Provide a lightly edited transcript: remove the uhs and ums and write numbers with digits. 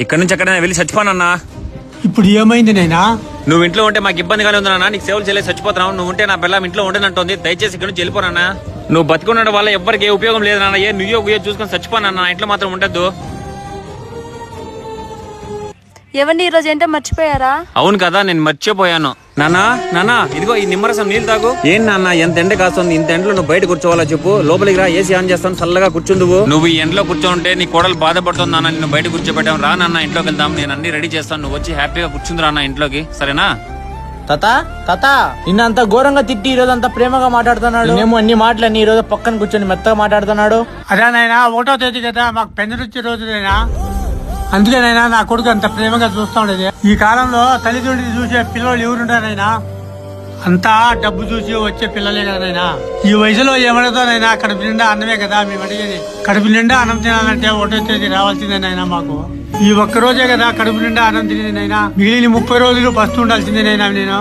ఇక్కడ నుంచి ఎక్కడైనా వెళ్ళి చచ్చిపోనన్నా. ఇప్పుడు ఏమైంది నైనా? నువ్వు ఇంట్లో ఉంటే మాకు ఇబ్బందిగానే ఉందన్నా. నీకు సేవలు చేయలేదు చచ్చిపోతున్నావు. నువ్వు ఉంటే నా పిల్ల ఇంట్లో ఉండనంటుంది. దయచేసి ఇక్కడ నుంచి వెళ్ళిపోనన్నా. నువ్వు బతుకున్న వల్ల ఎవ్వరికి ఏ ఉపయోగం లేదు నాన్న. ఏ నువ్వో చూసుకొని చచ్చిపోనన్నా. ఇంట్లో మాత్రం ఉండద్దు. ఏవండి ఈ రోజు ఏంటో మర్చిపోయారా? అవును కదా, నేను మర్చిపోయాను. నానా ఇదిగో ఈ నిమ్మరసం నీళ్ళు తాగు. ఏం నాన్న ఎంత ఎండ కాస్తుంది? ఇంత ఎండలో నువ్వు బయట కూర్చోవాలా చెప్పు? లోపలికి రా, ఏసీ ఆన్ చేస్తాను, చల్లగా కూర్చుందువు. నువ్వు ఈ ఎండలో కూర్చోంటే నీ కోడలు బాధపడుతుంది నాన్న. నిన్ను బయట కూర్చోబెట్టాం. రా నాన్న, ఇంట్లోకి వెళ్దాం. నేను అన్ని రెడీ చేస్తాను. నువ్వు వచ్చి హ్యాపీగా కూర్చుంది రాన్న ఇంట్లోకి, సరేనా? తాత నిన్నంత ఘోరంగా తిట్టి ఈ రోజు అంతా ప్రేమగా మాట్లాడుతున్నాడు. నేమో అన్ని మాటలన్నీ ఈ రోజు పక్కన కూర్చొని మెత్తగా మాట్లాడుతున్నాడు. అదే నాయనా, 1వ తేదీ కదా మాకు పెందరుచ్చే రోజునైనా, అందుకేనైనా నా కొడుకు అంత ప్రేమగా చూస్తా ఉండేది. ఈ కాలంలో తల్లిదండ్రులు చూసే పిల్లలు ఎవరుంటారైనా? అంతా డబ్బు చూసి వచ్చే పిల్లలే కదనైనా. ఈ వయసులో ఏమడతానైనా కడుపు నిండా అన్నమే కదా మేము అడిగేది. కడుపు నిండా అన్నం తినాలంటే 1వ తేదీ రావాల్సిందేనైనా మాకు. ఈ ఒక్క రోజే కదా కడుపు నిండా అన్నం తినేదినైనా. మిగిలిన 30 రోజులు పస్తు ఉండాల్సిందేనైనా నేను.